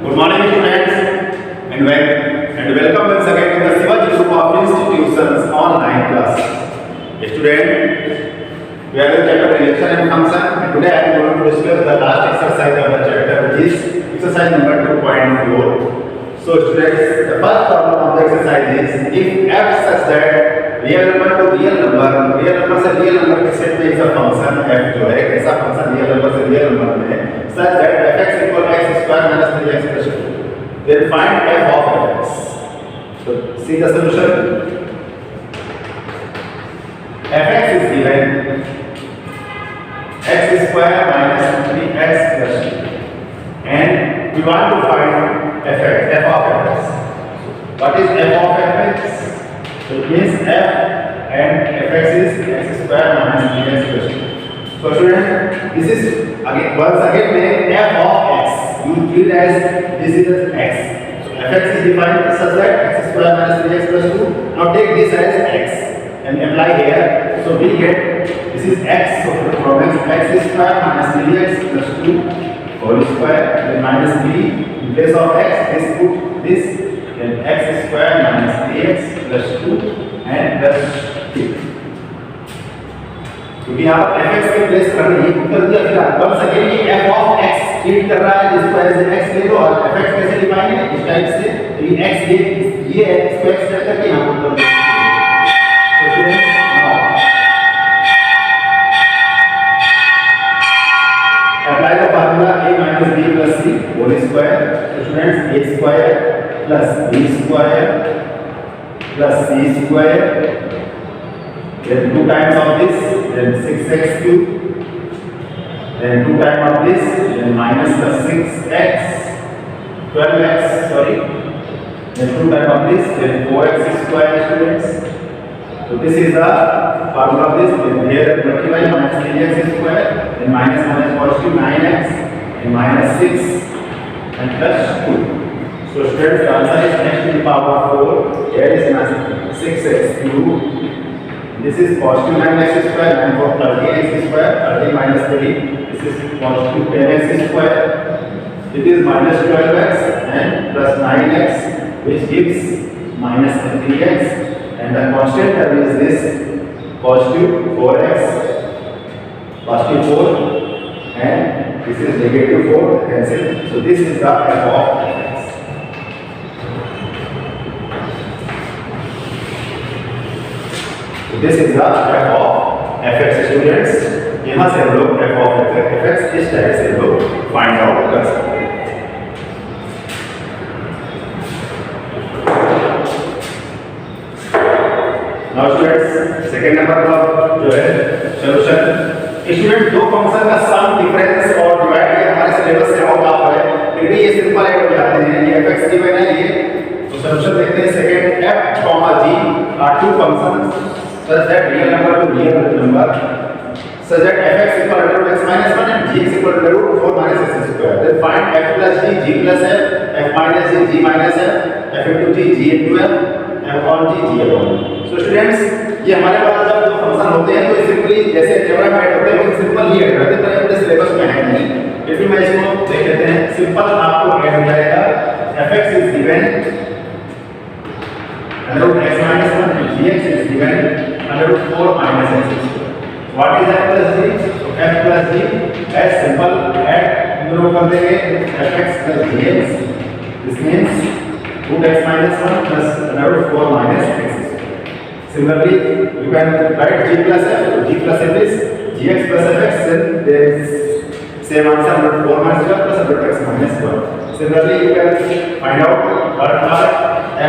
Good morning, students, and welcome once again to the Shivaji Group of Institutions online class. Student, we are in chapter relation and function, and today I am going to discuss the last exercise of the chapter, which is exercise number 2.4. So, students, the first problem of the exercise is if f such that real number to real number से real number के set में एक function f जो है ऐसा function real number से real number में such that fx equal x square minus 3x plus 2. Then find f of fx. So see the solution. Fx is given x square minus 3x plus 2, and we want to find fx, f of fx. What is f of fx? So it means f and fx is x square minus 3x plus 2. So students, this is again once again make f of x. You treat as this is as x. So fx is defined such that x square minus 3x plus 2. Now take this as x and apply here. So we get this is x. So from x square minus 3x plus 2 whole square, then minus 3 in place of x. This put this, then x square minus 3x plus 2 and plus 2. क्योंकि यहाँ पर fx के place करने ये कर दिया फिर once again ये f of x ट्रीट कर रहा है जिसको एज x ले लो और fx कैसे डिफाइन है इस टाइप से तो ये x ये इसको x सेट करके यहाँ पर कर दो तो students apply the formula a minus b plus c whole square. So students a square plus b square plus c square, then 2 times of this, then 6x cube, then 2 times of this, then minus the 6x, 12x, sorry, then 2 times of this, then 4x square, students. So this is the formula of this, then here multiply minus 3x square, then minus positive 9x, and minus 6, and plus 2. So students, the answer is x to the power 4, here is 6x cube. This is positive 9x square and for 30x square, 30 minus 3. This is positive 10x square. It is minus 12x and plus 9x, which gives minus 3x. And the constant term is this positive 4x, positive 4, and this is negative 4. Cancel. So this is the f of x. This is the f of fx students. यहाँ से हम लोग f of fx इस type से लोग find out कर सकते हैं. Now students, सेकेंड नंबर का जो है सोल्यूशन. स्टूडेंट दो फंक्शन का सम डिफरेंस और डिवाइड ये हमारे सिलेबस से आउट ऑफ है फिर भी ये सिंपल ऐड हो जाते हैं. ये fx गिवन है ये तो सोल्यूशन देखते हैं. Second f, g are two functions such that real number to real number such that fx equal to x minus 1 and gx equal to 4 minus x square. Then find f plus g plus f minus g minus f into g into f on g upon. So students, ये हमारे पास जब दो function होते हैं तो simply जैसे algebra में add होते हैं वो सिंपल ही ऐड होते हैं. तो अपने सिलेबस में है नहीं फिर भी मैं इसको देख लेते हैं. सिंपल आपको ऐड हो जाएगा. fx is given under x minus 1 and gx is given under 4 minus x square. What is f plus g? So f plus g as simple add दोनों कर देंगे fx plus gx. This means root x minus 1 plus under 4 minus x square. Similarly, you can write g plus f. So g plus f is gx plus fx. Then there is same answer under 4 minus 1 plus under x minus 1. Similarly, you can find out what are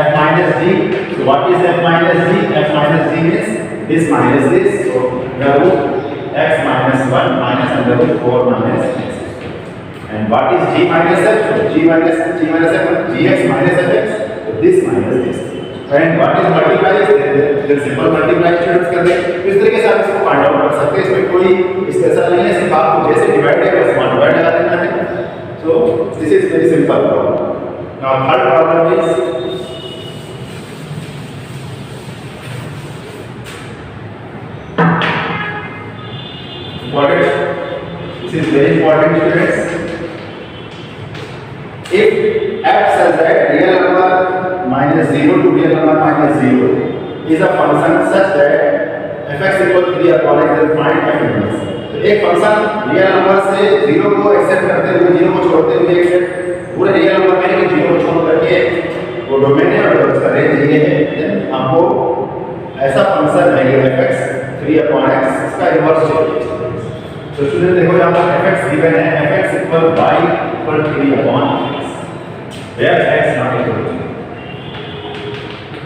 f minus g. So what is f minus g? F minus g means this minus this. So the root x minus 1 minus under root 4 minus x. And what is g minus f? So g minus f gx minus fx. So this minus this. And what is multiply? The simple multiply students कर दें. इस तरीके से आप इसको find out कर सकते हैं. इसमें कोई स्पेशल नहीं है. सिर्फ आपको जैसे डिवाइड है बस डिवाइड लगा देना है. So this is very simple problem. Now third problem is important. This is very important students. If that real number minus 0 to real number minus 0 is a function such that fx equal 3 upon x, then find f inverse. तो एक function real number से 0 को accept करते हुए 0 को छोड़ते हुए accept पूरे रियल नंबर में लेकिन 0 को छोड़ करके वो डोमेन है और उसका रेंज ये है, देन आपको ऐसा फंक्शन है fx 3 upon x इसका इन्वर्स चाहिए। तो स्टूडेंट देखो यहाँ पर fx गिवन है, fx equal y equal 3 upon x, where x not equal to,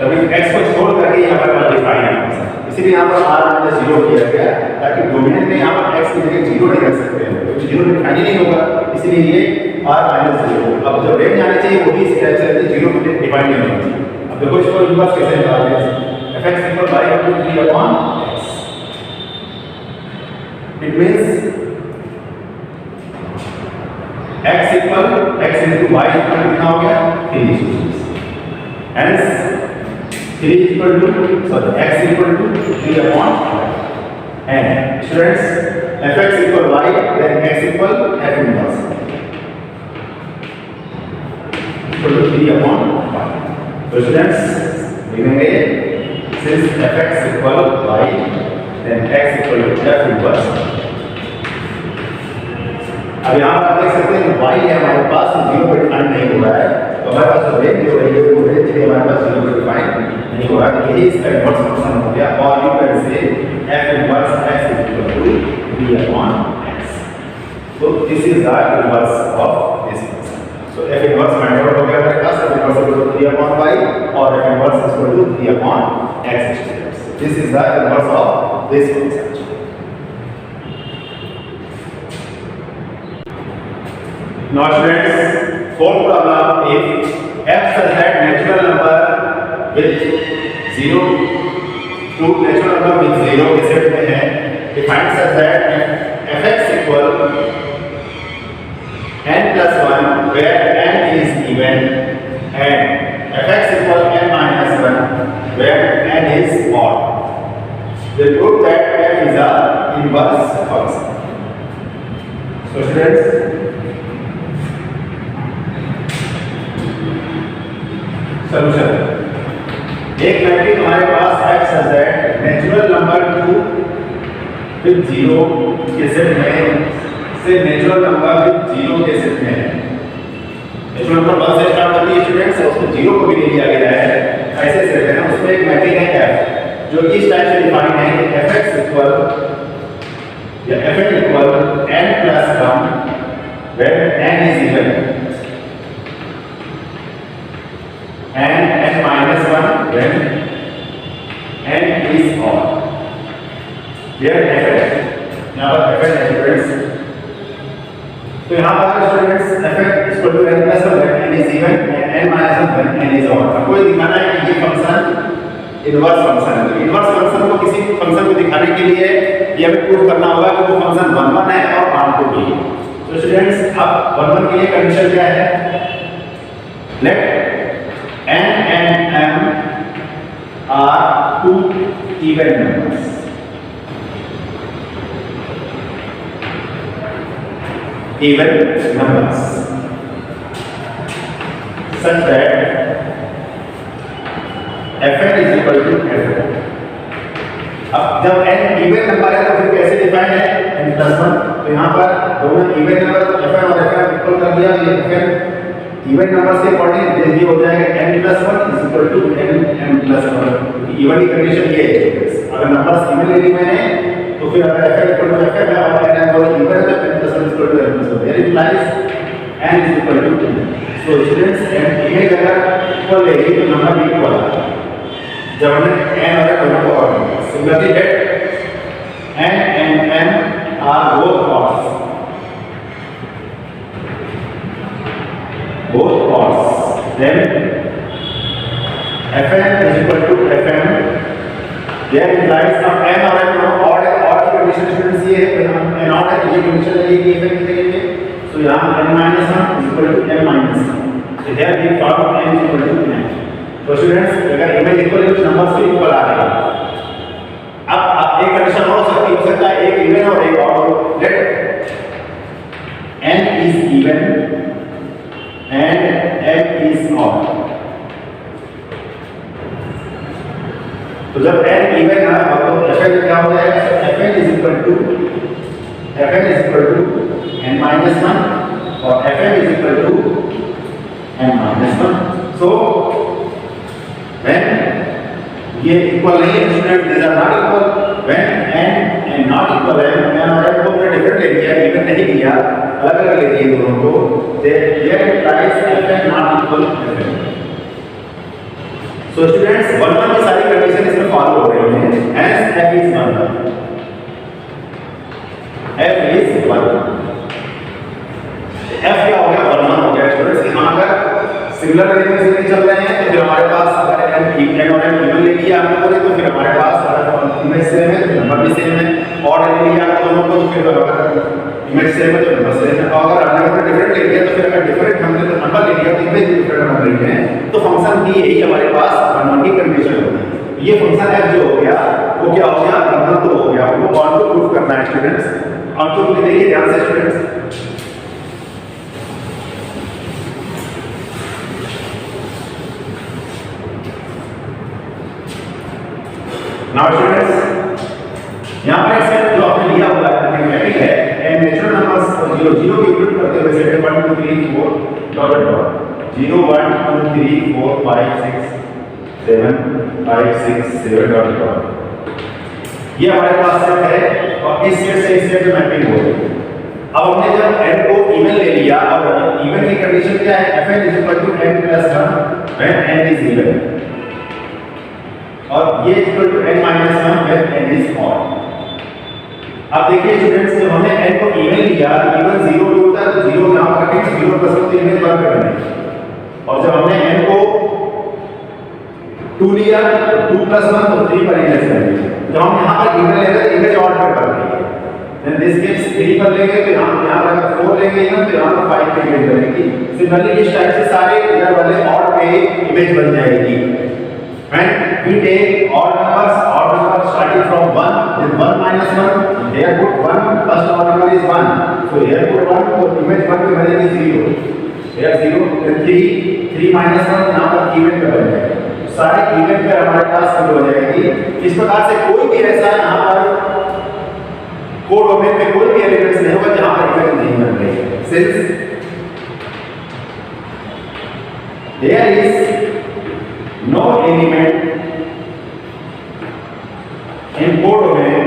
तभी x को छोड़ करके यहाँ पर डिफाइन है फंक्शन, इसीलिए यहाँ पर r माइनस 0 किया गया ताकि डोमेन में यहाँ पर x की जगह 0 नहीं रख सकते हैं, तो 0 डिफाइन ही नहीं होगा, इसलिए ये r माइनस 0। अब जब रेंज आनी चाहिए वो भी इस तरह से जीरो में डिफाइन नहीं होना चाहिए। अब देखो इसको इन्वर्स कैसे निकालते हैं, fx equal y equal 3 upon x, it means x equal x into y equal कितना हो गया 3, hence 3 equal to x equal to 3 upon n। Students, fx equal y, then x equal f inverse equal to 3 upon y। So students, लिखेंगे since fx equal y, then x equal to f inverse। अब यहाँ पर आप देख सकते हैं y है हमारे पास 0 पर डिफाइन नहीं हो रहा है, तो हमारे पास रेंज जो है वो रेंज है हमारे पास 0 पर डिफाइन नहीं हो रहा है, तो यही इसका इन्वर्स फंक्शन हो गया, और you can say f inverse x equal to 3 upon x। So this is the inverse of this function। So f inverse find out हो गया हमारे पास, f inverse equal to 3 upon y और f inverse equal to 3 upon x। This is the inverse of this function। Now students, fourth problem, if f such that natural number with 0 to natural number with 0 के set में है, define such that fx equal n plus 1 where n is even and fx equal n minus 1 where n is odd, then prove that f is a inverse function। So students, solution, एक matrix हमारे पास x है z natural number 2 with 0 के set में से natural number with 0 के set में है। Natural number 1 से स्टार्ट होती है स्टूडेंट्स, उसको 0 को भी ले लिया गया है, ऐसे सेट है ना, उसमें एक मैट्रिक्स है f जो इस टाइप से डिफाइन है कि fx इक्वल या fn equal n plus 1 where n is even and n minus 1 when n is odd, where fn, यहाँ पर fn है स्टूडेंट्स, तो यहाँ पर students fn equal to n plus 1 when n is even and n minus 1 when n is odd। आपको ये दिखाना है कि ये फंक्शन इनवर्स फंक्शन है, तो इनवर्स फंक्शन को किसी फंक्शन को दिखाने के लिए ये हमें प्रूव करना होगा कि वो फंक्शन 1 1 है और 1 2 भी है। तो स्टूडेंट्स अब 1 1 के लिए कंडीशन क्या है, late n and m are two even numbers, even numbers such that fn is equal to fn। अब जब n इवन नंबर है तो फिर कैसे डिफाइन है, n plus 1, तो यहाँ पर दोनों इवन नंबर तो fn और fn इक्वल कर दिया, ये fn इवन नंबर से अकॉर्डिंग ये हो जाएगा n plus 1 is equal to n plus 1। Even की कंडीशन ये है, अगर नंबर्स इवन ले ली मैंने तो फिर अगर fn equal to fn है और n और इवन है तो n plus 1 is equal to n plus 1, that implies n is equal to 2। so students n even अगर इक्वल लेगी तो नंबर भी इक्वल आएगा जब हमने n और n दोनों को ऑड किया। Similarly let n and m are both odds, both odds, then fn is equal to fm, there implies अब n और m दोनों odd है, odd की कंडीशन स्टूडेंट्स ये है, n odd है तो ये कंडीशन लगेगी fn की जगह पे, so यहाँ n minus 1 is equal to m minus 1, so there we found n is equal to n। तो स्टूडेंट्स अगर इमेज इक्वल है तो नंबर्स भी इक्वल आ गए। अब एक कंडीशन हो सकता है एक इवन और एक odd, let n is even and n is odd। तो जब n इवन है तो fn क्या हो जाएगा? fn is equal to n minus 1 और fm is equal to n minus 1। so when ये इक्वल नहीं है student, these are not equal। when n and not equal है, मैं और m को हमने डिफरेंट ले लिया, इवन नहीं लिया, अलग अलग ले लिए दोनों को, their price fn not equal fm। so students 1 की सारी कंडीशन इसमें फॉलो हो रही हैं, hence f is 1, f is 1। f क्या हो गया? 1 1 हो गया स्टूडेंट्स। यहाँ अगर सिमिलर एलिमेंट्स नहीं चल रहे हैं तो फिर हमारे पास अगर n और m इवन ले लिया हम लोगों ने तो फिर हमारे पास अगर इमेज सेम है तो नंबर भी सेम है, और ले लिया दोनों को तो फिर अगर इमेज सेम है तो नंबर सेम है, और अगर हमने डिफरेंट ले लिया तो फिर अगर डिफरेंट हमने तो नंबर ले लिया तो इमेज भी डिफरेंट नंबर ले हैं, तो फंक्शन की यही हमारे पास 1 1 की कंडीशन होती है। ये फंक्शन f जो हो गया वो क्या हो गया? 1 1 तो हो गया, वो ऑन टू प्रूफ करना है स्टूडेंट्स। ऑन टू देखिए ध्यान से स्टूडेंट्स, नाउ स्टूडेंट्स यहां पर एक्सेप्ट जो आपने लिया हुआ है मैट्रिक्स है, एंड नेचुरल नंबर्स 0 0 की यूनिट करते हुए set 1 2 3 4 dot dot 0 1 2 3 4 5 6 7 5 6 7 dot dot, ये हमारे पास सेट है और इस सेट से इस सेट में मैपिंग हो रही है। अब हमने जब n को इवन ले लिया और इवन की कंडीशन क्या है? fn n + 1 when n is even और ये equal to n - 1 when n is odd। अब देखिए स्टूडेंट्स जब हमने n को इवन लिया, इवन 0 पे होता है तो 0 यहां पर रखेंगे, 0 प्लस 1 तो इमेज 1 पे बनेगी, और जब हमने n को 2 लिया 2 + 1 तो 3 पर इमेज बनेगी। जब हम यहां पर इवन ले रहे हैं इमेज ऑड पे बनेगी, देन दिस केस 3 पर लेंगे तो यहां पर अगर 4 लेंगे इवन तो यहां पर 5 पे इमेज बनेगी। सिमिलरली इस टाइप से सारे इधर वाले ऑड पे इमेज बन जाएगी। When we take odd numbers starting from 1, then 1 minus 1, here put 1, first odd number is 1, so here put 1, so image 1 पे बनेगी 0, here 0, then 3 minus 1 यहाँ पर इवेंट पे बन जाएगा, सारे इवेंट पे हमारे पास शुरू हो जाएगी। इस प्रकार से कोई भी ऐसा यहाँ पर कोड डोमेन में कोई भी एलिमेंट्स नहीं होगा जहाँ पर इवेंट नहीं बन रही है, since there is no element in code domain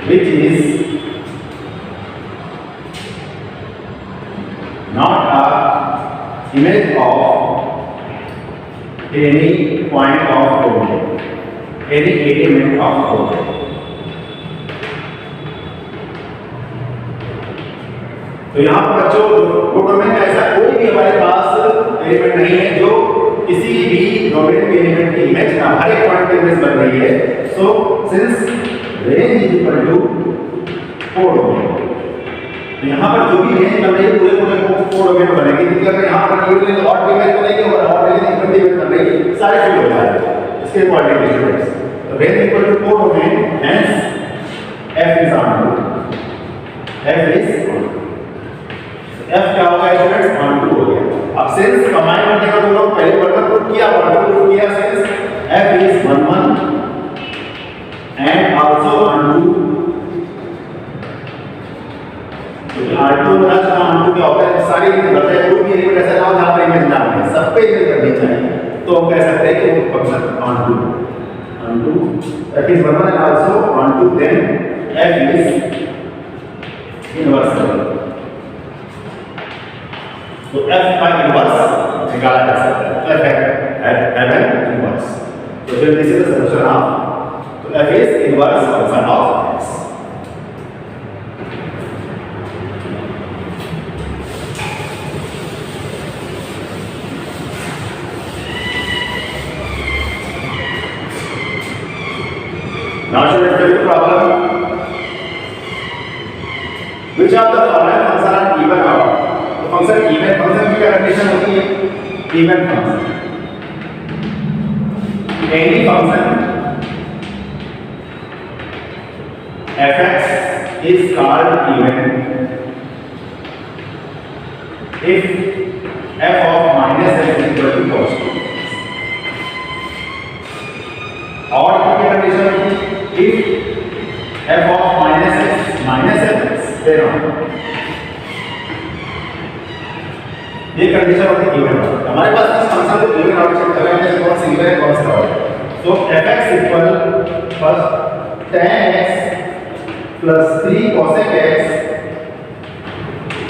which is not a image of any point of domain, any element of domain। तो यहाँ पर बच्चों कोड डोमेन में ऐसा कोई भी हमारे पास एलिमेंट नहीं है जो किसी भी डोमेन के एलिमेंट की इमेज ना, हर एक पॉइंट पे इमेज बन रही है। So since range is equal to codomain, तो यहाँ पर जो भी रेंज बन रही है पूरे कोड डोमेन बनेगी, क्योंकि अगर यहाँ पर ये तो ऑड इमेज बनेगी और ऑड इमेज इवन इमेज बन रही है, सारे फिल हो जाएंगे इसके अकॉर्डिंग स्टूडेंट्स। तो range equal to codomain, hence f is onto, f is f क्या होगा स्टूडेंट्स? 1 2 हो गया। अब सिंस कंबाइन करने का दोनों पहले वर्ड प्रूफ किया, वर्ड प्रूफ किया, since f is 1 1 and also 1 2, तो r2 प्लस 1 2 क्या होता है? सारी बताते हैं कोई भी एलिमेंट ऐसा ना हो जहां पर इमेज ना हो, सब पे इमेज करनी चाहिए, तो हम कह सकते हैं कि वो function 1 2 f is 1 1 and also 1 2, then f is inverse. तो f का इनवर्स निकाला जा सकता है, तो f है इनवर्स, तो फिर this is the solution of, तो f is inverse function of x। Now students, there is a problem. Which of the following function are even or odd? Function even function की क्या condition होती है? Even function, any function fx is called even if f of minus x is equal to cos 2x. और क्या condition होगी? if f of minus x minus fx, then ये condition होती है इवन आउट। हमारे पास इस फंक्शन को even out check करना है, कौन सा इवन है कौन सा आउट है। तो fx equal first tan x plus 3 cosec x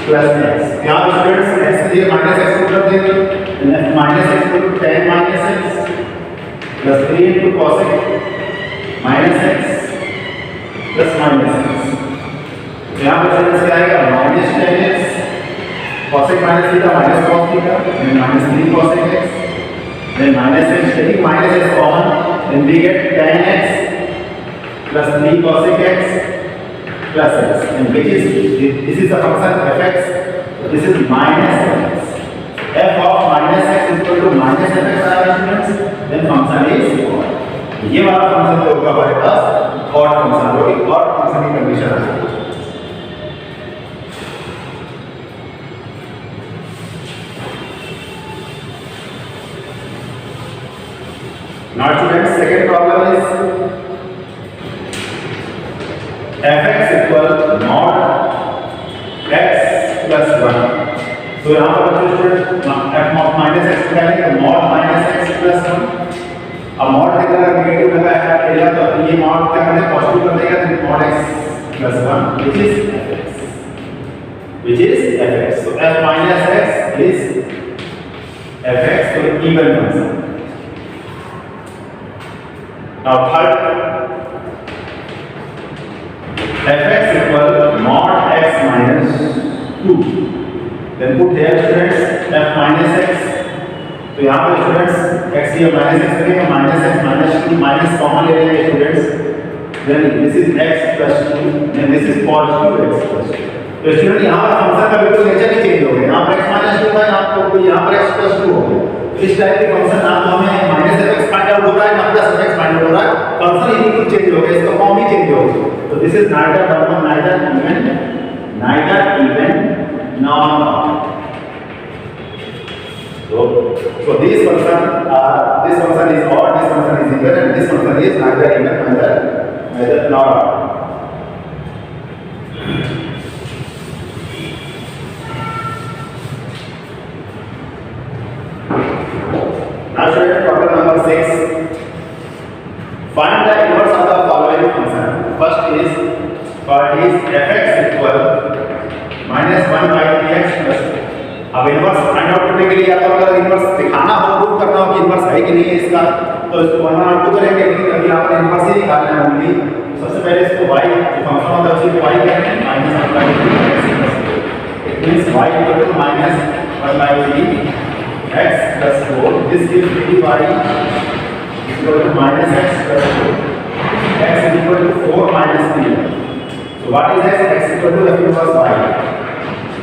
plus x। यहाँ पे स्टूडेंट्स x के लिए माइनस x को कर देंगे, माइनस x को tan minus x plus 3 into cosec minus x plus minus x। यहाँ पे स्टूडेंट्स क्या आएगा? Minus tan x cosec minus theta minus cos theta, then minus 3 cosec x, then minus x, taking minus x common, then we get tan x plus 3 cosec x plus x, and which is this is the function fx, so this is minus x. f of minus x is equal to minus fx students, then function is odd. ये वाला function जो होगा हमारे पास odd function होगी, odd function की condition है। Now students, second problem is fx equal mod x plus 1. So यहाँ पर बच्चों student f mod minus x क्या है? mod minus x plus 1. अब mod देखा अगर नेगेटिव लगा है पहला तो ये mod क्या करें? पॉजिटिव कर देगा तो mod x plus 1 which is fx. So f minus x is fx, so even function. Now third, fx equal mod x minus 2. Then put here students f minus x. तो यहाँ पर students x here minus x करेंगे, minus x minus 2 minus common ले लेंगे students. Then this is x plus 2. Then this is positive x plus 2. तो student यहाँ पर function का बिल्कुल नेचर नहीं चेंज हो गया। यहाँ पर x minus 2 था, यहाँ पर x plus 2 हो गया। इस टाइप के फंक्शन ना तो हमें माइनस fx फाइंड आउट हो रहा है ना प्लस fx फाइंड आउट हो रहा है, फंक्शन ही बिल्कुल चेंज हो गया, इसका फॉर्म ही चेंज हो गया। तो this is neither even nor odd. So this function is odd, this function is even, and this function is neither even neither nor odd. Now student, problem number 6. Find the inverse of the following function. First is fx equal minus 1 by 3x plus 2. अब inverse find out करने के लिए या तो अगर inverse दिखाना हो, prove करना हो कि इनवर्स है कि नहीं है इसका, तो इसको 1 और 2 करेंगे, लेकिन अभी यहाँ पर इनवर्स ही निकालना है ओनली। सबसे पहले इसको y जो फंक्शन होता है उसी को y कहते हैं, minus 1 by 3x plus 2. It means y equal to minus 1 by 3x plus 4. This gives me y equal to minus x plus 4. X is equal to 4 minus 3. So what is x? X equal to f inverse y.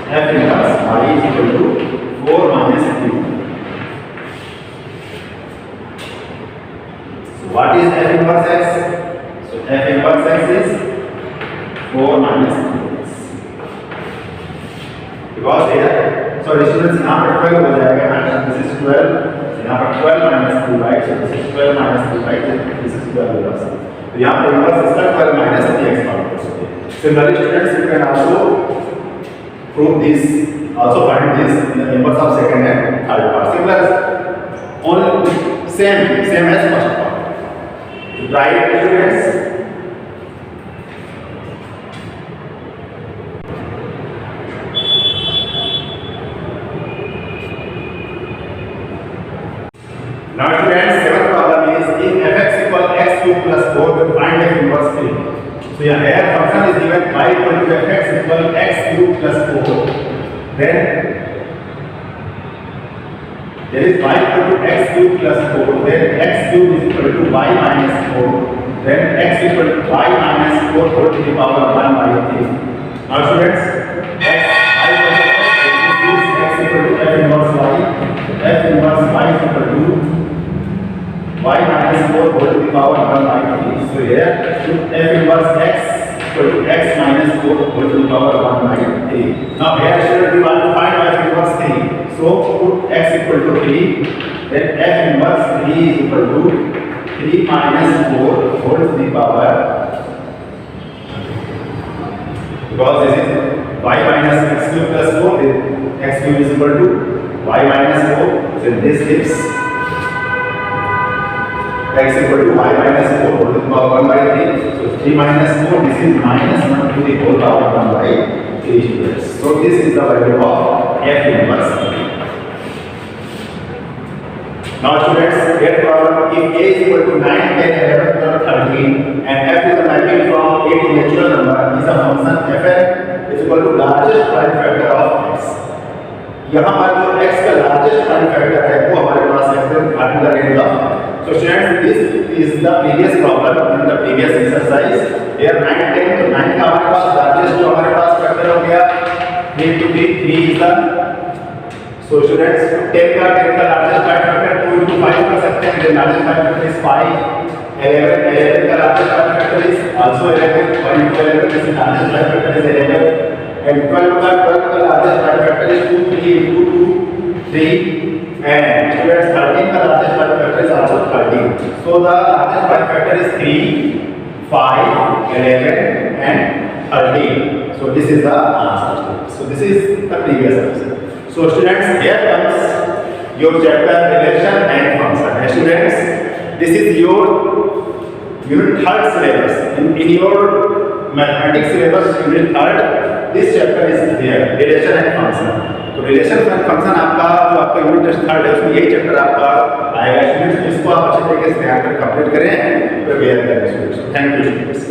F inverse y is equal to 4 minus 3. So what is f inverse x? So f inverse x is 4 minus 3x. Because here, so students यहाँ पर 12 हो जाएगा ना, this is 12. So यहाँ पर 12 minus 3 right, so this is 12 minus 3 right, this is 12 inverse. तो यहाँ पर inverse इसका 12 minus 3x फाइंड कर सकते हैं. Similarly students, you can also prove this, also find this in the inverse of second and third part. Similar, only same as first part. Try it students. Now students, seventh problem is if fx equal x cube plus 4, then find f inverse 3. So here function is given y equal to fx equal x cube plus 4. Then there is y equal to x cube plus 4. Then x cube is equal to y minus 4. Then x equal to y minus 4 whole to the power 1 by 3. Now students, x equal to f inverse y. F inverse y is equal to y minus 4 whole to the power 1 by 3. So here f inverse x equal to x minus 4 whole to the power 1 by 3. Now here should we want to find f inverse 3. So put x equal to 3, then f inverse 3 is equal to 3 minus 4 whole to the power, because this is y minus x cube plus 4, then x cube is equal to y minus 4, so this gives x equal to y minus 4 whole to the power 1 by 3. So 3 minus 4, this is minus 1 to the whole power 1 by 3 students. So this is the value of f inverse 3. Now students, get problem. If a is equal to 9, 10, 11, 12, 13 and f is a mapping from a to natural number, is a function fn is equal to largest prime factor of x. यहाँ पर जो x का largest prime factor है वो हमारे पास x है in the range of. So students, this is the previous problem in the previous exercise. Here 9, 10, तो 9 का हमारे पास largest जो हमारे पास factor हो गया 3 to 3 is the. So students, 10 का largest prime factor 2 into 5 कर सकते हैं. The largest prime factor is 5. 11 का largest prime factor is also 11. 1 into 11 is the largest prime factor is 11. And 12 का largest prime factor is 2, 3 into 2, 3. And students, 13 का largest prime factor is also 13. So the largest prime factor is 3, 5, 11 and 13. So this is the answer. So this is the previous answer. So students, here comes your chapter relation and function. And students, this is your unit 3rd syllabus. In your mathematics syllabus unit 3rd, this chapter is there, relation and function. तो relation and function आपका जो आपका unit test 3rd है उसमें यही chapter आपका आएगा students. इसको आप अच्छे तरीके से ध्यान कर कंप्लीट करें, प्रिपेयर करें स्टूडेंट्स. Thank you students.